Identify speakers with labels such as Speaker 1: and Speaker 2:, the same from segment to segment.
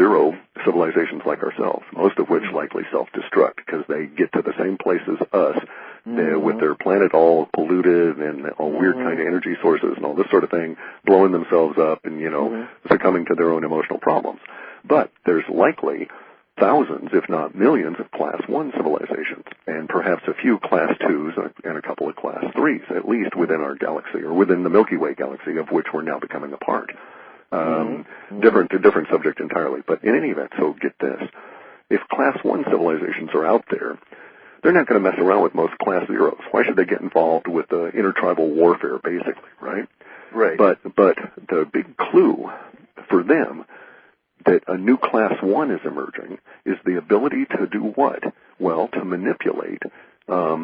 Speaker 1: zero civilizations like ourselves, most of which likely self-destruct because they get to the same place as us with their planet all polluted and all weird kind of energy sources and all this sort of thing, blowing themselves up and, succumbing to their own emotional problems. But there's likely thousands, if not millions, of Class 1 civilizations, and perhaps a few Class 2s and a couple of Class 3s, at least within our galaxy, or within the Milky Way galaxy, of which we're now becoming a part. Different subject entirely. But in any event, so get this. If Class 1 civilizations are out there, they're not going to mess around with most Class 0s. Why should they get involved with intertribal warfare, basically, right?
Speaker 2: Right.
Speaker 1: But the big clue for them that a new Class 1 is emerging is the ability to do what? Well, to manipulate a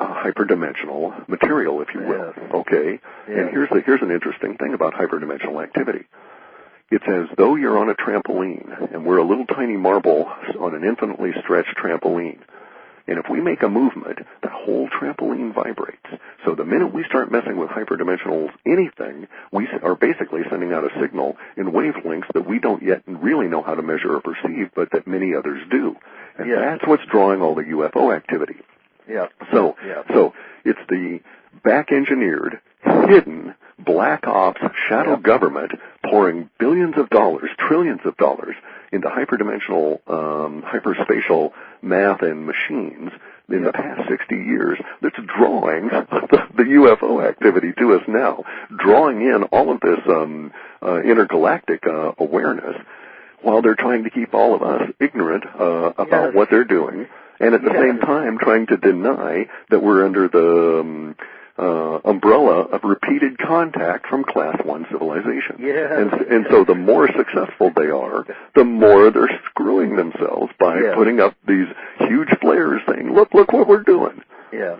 Speaker 1: hyperdimensional material, if you will.
Speaker 2: Yes.
Speaker 1: Okay?
Speaker 2: Yes.
Speaker 1: And here's an interesting thing about hyperdimensional activity. It's as though you're on a trampoline, and we're a little tiny marble on an infinitely stretched trampoline. And if we make a movement, the whole trampoline vibrates. So the minute we start messing with hyperdimensional anything, we are basically sending out a signal in wavelengths that we don't yet really know how to measure or perceive, but that many others do. And that's what's drawing all the UFO activity.
Speaker 2: Yeah.
Speaker 1: So it's the back-engineered, hidden, black ops, shadow government pouring billions of dollars, trillions of dollars into hyperdimensional, hyperspatial math and machines in the past 60 years that's drawing the UFO activity to us now, drawing in all of this intergalactic awareness while they're trying to keep all of us ignorant about what they're doing, and at the same time trying to deny that we're under the umbrella of repeated contact from Class 1 civilization. And so the more successful they are, the more they're screwing themselves by putting up these huge flares saying, look what we're doing.
Speaker 2: Yeah,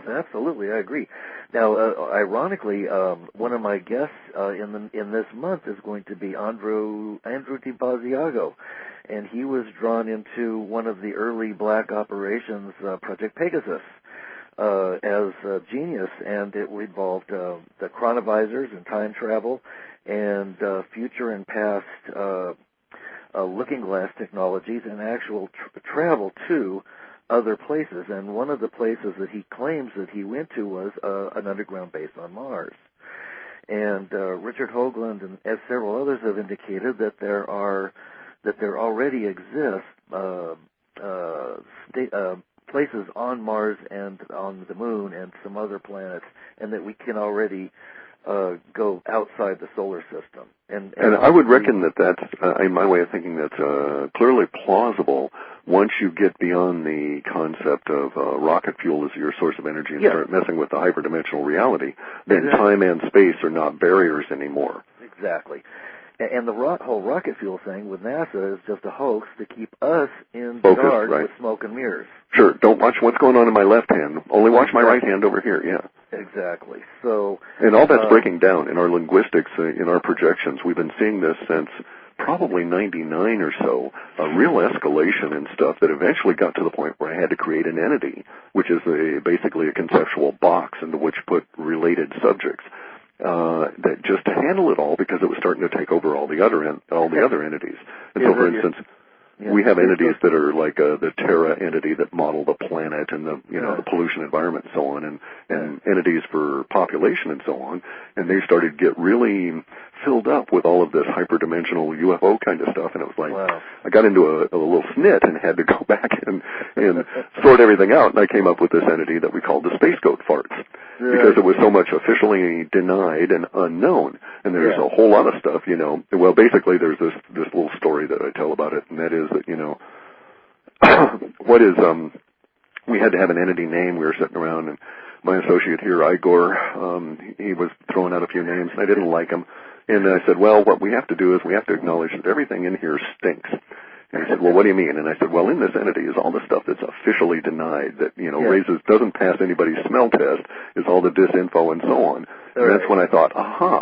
Speaker 2: absolutely, I agree. Now, ironically, one of my guests in this month is going to be Andrew DiBasiago, and he was drawn into one of the early black operations, Project Pegasus, as a genius, and it involved the chronovisors and time travel and future and past looking glass technologies and actual travel to other places. And one of the places that he claims that he went to was an underground base on Mars. And Richard Hoagland and several others have indicated that there already exist places on Mars and on the Moon and some other planets, and that we can already go outside the solar system. And
Speaker 1: I would reckon that's, in my way of thinking, that's clearly plausible once you get beyond the concept of rocket fuel as your source of energy and start messing with the hyperdimensional reality. Then time and space are not barriers anymore.
Speaker 2: Exactly. And the whole rocket fuel thing with NASA is just a hoax to keep us in the dark with smoke and mirrors.
Speaker 1: Sure. Don't watch what's going on in my left hand. Only watch my right hand over here. Yeah.
Speaker 2: Exactly. So.
Speaker 1: And all that's breaking down in our linguistics, in our projections. We've been seeing this since probably 99 or so, a real escalation in stuff that eventually got to the point where I had to create an entity, which is basically a conceptual box into which put related subjects. That just to handle it all, because it was starting to take over all the other entities. And so, for instance, we have entities that are like the Terra entity that model the planet and the the pollution environment and so on, and entities for population and so on. And they started to get really filled up with all of this hyperdimensional UFO kind of stuff, and it was like I got into a little snit and had to go back and sort everything out, and I came up with this entity that we called the space goat farts, because it was so much officially denied and unknown. And there's a whole lot of stuff, well, basically there's this little story that I tell about it, and that is that, we had to have an entity name. We were sitting around, and my associate here, Igor, he was throwing out a few names, and I didn't like him. And I said, well, what we have to do is we have to acknowledge that everything in here stinks. And he said, well, what do you mean? And I said, well, in this entity is all the stuff that's officially denied, that, doesn't pass anybody's smell test, is all the disinfo and so on. And that's when I thought,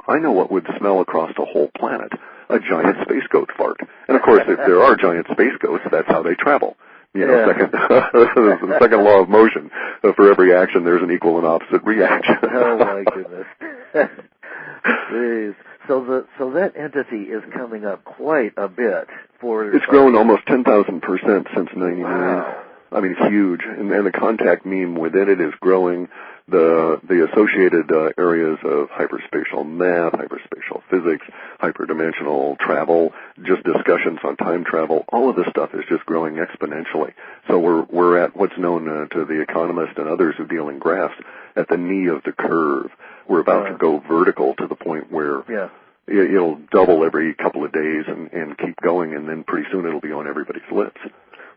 Speaker 1: I know what would smell across the whole planet, a giant space goat fart. And of course, if there are giant space goats, that's how they travel. The second law of motion. For every action, there's an equal and opposite reaction.
Speaker 2: Oh, my goodness. Jeez. So that entity is coming up quite a bit for.
Speaker 1: It's grown almost 10,000% since '99.
Speaker 2: Wow.
Speaker 1: I mean, it's huge, and the contact meme within it is growing. The associated areas of hyperspatial math, hyperspatial physics, hyperdimensional travel, just discussions on time travel, all of this stuff is just growing exponentially. So we're at what's known to the economist and others who deal in graphs at the knee of the curve. We're about to go vertical to the point where it'll double every couple of days and keep going, and then pretty soon it'll be on everybody's lips.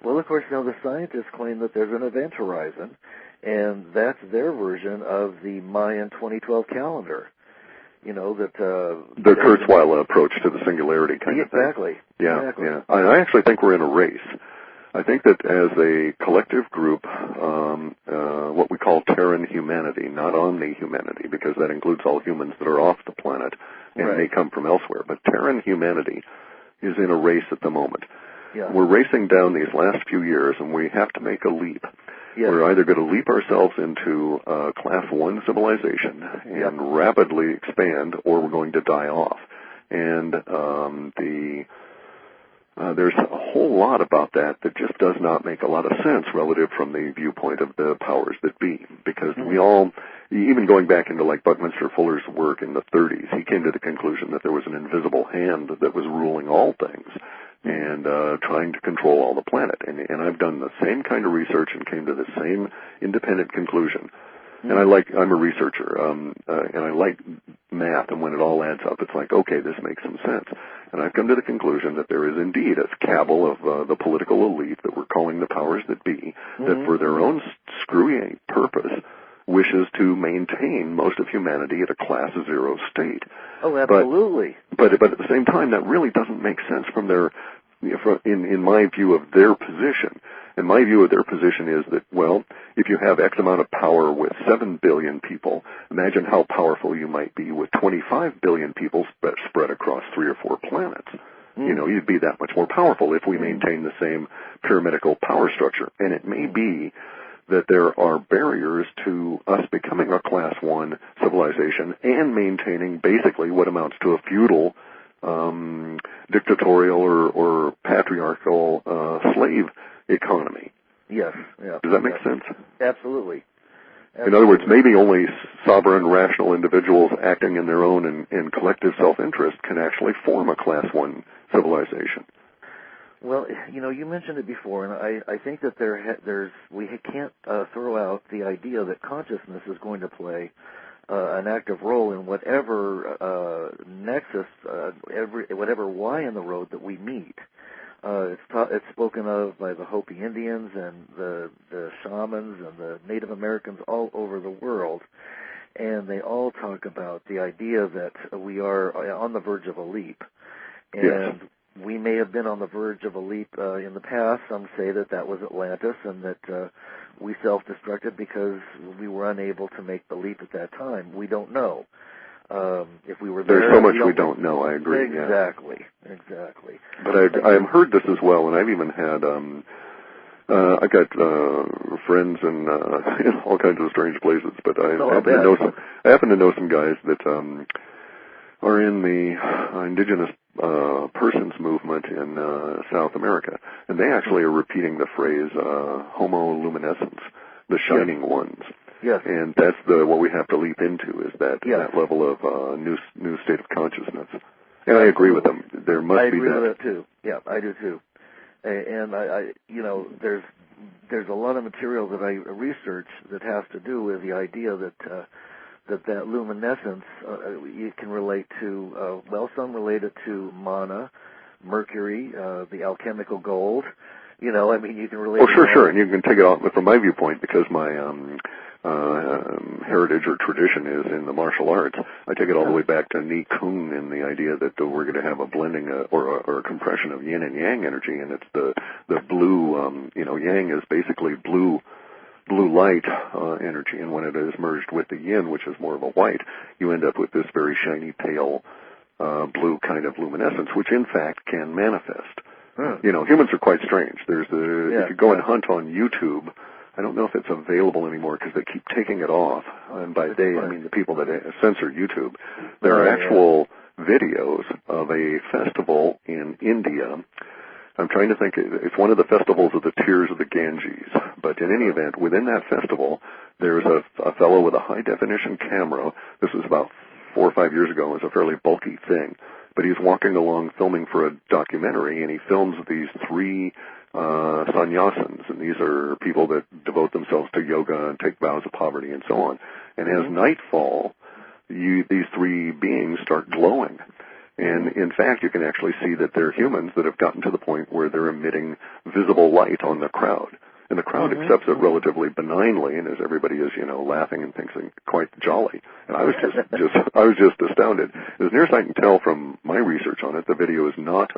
Speaker 2: Well, of course, now the scientists claim that there's an event horizon, and that's their version of the Mayan 2012 calendar. You know, that... the
Speaker 1: Kurzweil approach to the singularity kind of thing.
Speaker 2: Exactly.
Speaker 1: Yeah,
Speaker 2: exactly.
Speaker 1: yeah. I actually think we're in a race. I think that as a collective group, what we call Terran humanity, not omni-humanity, because that includes all humans that are off the planet and may come from elsewhere, but Terran humanity is in a race at the moment.
Speaker 2: Yeah.
Speaker 1: We're racing down these last few years, and we have to make a leap.
Speaker 2: Yes.
Speaker 1: We're either going to leap ourselves into Class 1 civilization and rapidly expand, or we're going to die off. And there's a whole lot about that just does not make a lot of sense relative from the viewpoint of the powers that be, because we all, even going back into like Buckminster Fuller's work in the 30s, he came to the conclusion that there was an invisible hand that was ruling all things and trying to control all the planet. And I've done the same kind of research and came to the same independent conclusion. And I'm a researcher, and I like math, and when it all adds up, it's like, okay, this makes some sense. And I've come to the conclusion that there is indeed a cabal of the political elite that we're calling the powers that be, that for their own screwy purpose wishes to maintain most of humanity at a class 0 state.
Speaker 2: Oh, absolutely.
Speaker 1: But at the same time, that really doesn't make sense from their, in my view of their position. And my view of their position is that, well, if you have X amount of power with 7 billion people, imagine how powerful you might be with 25 billion people spread across 3 or 4 planets. You know, you'd be that much more powerful if we maintain the same pyramidical power structure. And it may be that there are barriers to us becoming a Class 1 civilization and maintaining basically what amounts to a feudal, dictatorial or patriarchal slave economy.
Speaker 2: Yes. Yeah.
Speaker 1: Does that make sense?
Speaker 2: Absolutely.
Speaker 1: In other words, maybe only sovereign, rational individuals acting in their own and collective self-interest can actually form a Class 1 civilization.
Speaker 2: Well, you know, you mentioned it before, and I think that we can't throw out the idea that consciousness is going to play an active role in whatever nexus, whatever Y in the road that we meet. It's spoken of by the Hopi Indians and the shamans and the Native Americans all over the world, and they all talk about the idea that we are on the verge of a leap. And we may have been on the verge of a leap in the past. Some say that was Atlantis and that we self-destructed because we were unable to make the leap at that time. We don't know. If we were there,
Speaker 1: there's so much we don't know. I agree.
Speaker 2: Exactly.
Speaker 1: But I've heard this as well, and I've even had I've got friends in all kinds of strange places. But I happen to know some guys that are in the indigenous persons movement in South America, and they actually are repeating the phrase "Homo luminescens," the shining ones.
Speaker 2: Yes.
Speaker 1: And that's what we have to leap into is that level of new state of consciousness. And I agree with them. There must be that.
Speaker 2: I agree with that too. Yeah, I do too. And I you know, there's a lot of material that I research that has to do with the idea that luminescence you can relate to. Some relate it to mana, Mercury, the alchemical gold. You know, I mean, you can relate.
Speaker 1: Oh, sure, and you can take it off from my viewpoint because my heritage or tradition is in the martial arts. I take it all the way back to Ni Kung and the idea that we're going to have a blending or a compression of yin and yang energy, and it's the blue. Yang is basically blue light energy, and when it is merged with the yin, which is more of a white, you end up with this very shiny, pale blue kind of luminescence, which in fact can manifest. You know, humans are quite strange. If you go and hunt on YouTube, I don't know if it's available anymore because they keep taking it off. And by they, I mean the people that censor YouTube. There are actual videos of a festival in India. I'm trying to think, it's one of the festivals of the Tears of the Ganges. But in any event, within that festival, there's a fellow with a high-definition camera. This was about 4 or 5 years ago. It was a fairly bulky thing. But he's walking along filming for a documentary, and he films these 3 sannyasins. And these are people that devote themselves to yoga and take vows of poverty and so on. And as nightfall, these 3 beings start glowing. And in fact, you can actually see that they're humans that have gotten to the point where they're emitting visible light on the crowd. And the crowd accepts it relatively benignly, and as everybody is, laughing and thinks it's quite jolly. And I was just astounded. As near as I can tell from my research on it, the video is not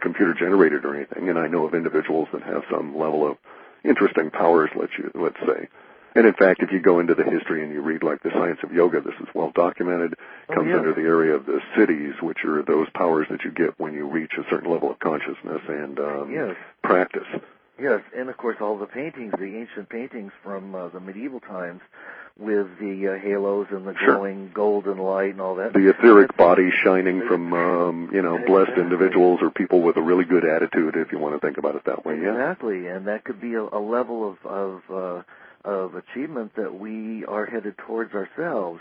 Speaker 1: computer generated or anything. And I know of individuals that have some level of interesting powers, let's say. And in fact, if you go into the history and you read like the science of yoga, this is well documented, comes under the area of the siddhis, which are those powers that you get when you reach a certain level of consciousness and practice.
Speaker 2: Yes, and of course all the paintings, the ancient paintings from the medieval times with the halos and the glowing golden light and all that.
Speaker 1: The etheric body shining from, blessed individuals or people with a really good attitude, if you want to think about it that way,
Speaker 2: Exactly, and that could be a level of achievement that we are headed towards ourselves.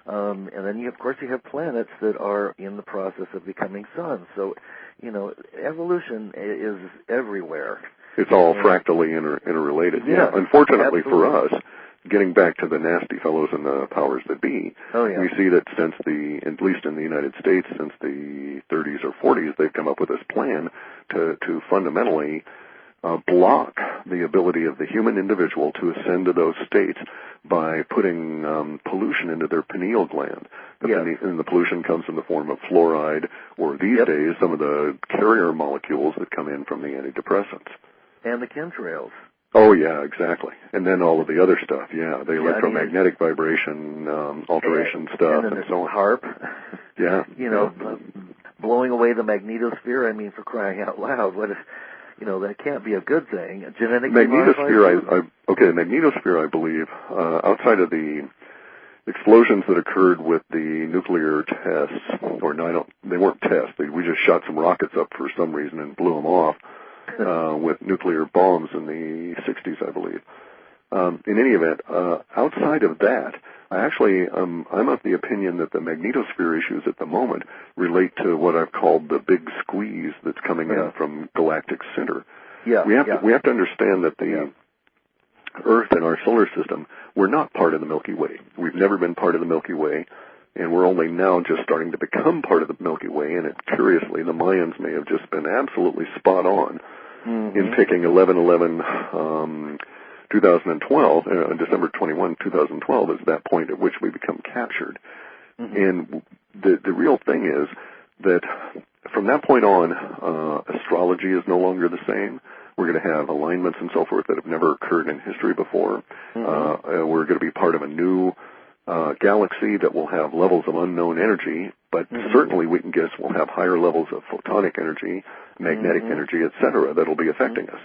Speaker 2: And then, of course, you have planets that are in the process of becoming suns. So, evolution is everywhere.
Speaker 1: It's all fractally interrelated.
Speaker 2: Yeah,
Speaker 1: Unfortunately for us, getting back to the nasty fellows and the powers that be, we see that since at least in the United States, since the 30s or 40s, they've come up with this plan to fundamentally block the ability of the human individual to ascend to those states by putting pollution into their pineal gland. And the pollution comes in the form of fluoride, or these days, some of the carrier molecules that come in from the antidepressants.
Speaker 2: And the chemtrails.
Speaker 1: Oh, yeah, exactly. And then all of the other stuff, the electromagnetic vibration, alteration stuff, and so on.
Speaker 2: HARP.
Speaker 1: Yeah.
Speaker 2: Blowing away the magnetosphere, for crying out loud, what if... that can't be a good thing. Genetically
Speaker 1: magnetosphere, the magnetosphere, I believe, outside of the explosions that occurred with the nuclear tests, they weren't tests. We just shot some rockets up for some reason and blew them off with nuclear bombs in the 60s, I believe. In any event, outside of that, I'm of the opinion that the magnetosphere issues at the moment relate to what I've called the big squeeze that's coming in from galactic center. We have to understand that the Earth and our solar system, we're not part of the Milky Way. We've never been part of the Milky Way, and we're only now just starting to become part of the Milky Way. And curiously, the Mayans may have just been absolutely spot on in picking 11/11. 2012, December 21, 2012, is that point at which we become captured. And the real thing is that from that point on, astrology is no longer the same. We're going to have alignments and so forth that have never occurred in history before. We're going to be part of a new galaxy that will have levels of unknown energy, but certainly we can guess we'll have higher levels of photonic energy, magnetic energy, etc., that will be affecting us.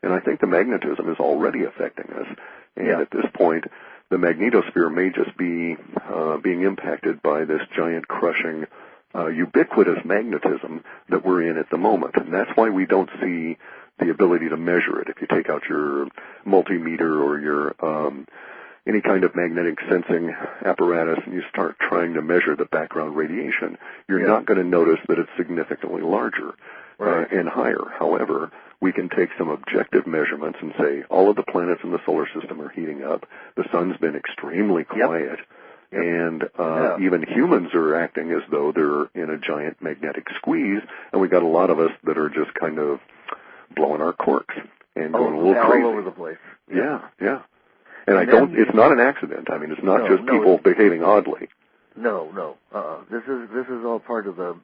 Speaker 1: And I think the magnetism is already affecting us. And at this point, the magnetosphere may just be being impacted by this giant crushing, ubiquitous magnetism that we're in at the moment. And that's why we don't see the ability to measure it. If you take out your multimeter or your any kind of magnetic sensing apparatus and you start trying to measure the background radiation, you're not going to notice that it's significantly larger and higher. However, we can take some objective measurements and say all of the planets in the solar system are heating up. The sun's been extremely quiet. And even humans are acting as though they're in a giant magnetic squeeze, and we got a lot of us that are just kind of blowing our corks and going a little crazy.
Speaker 2: All over the place.
Speaker 1: Yeah. And it's not an accident. It's not just people behaving oddly.
Speaker 2: No. This is all part of a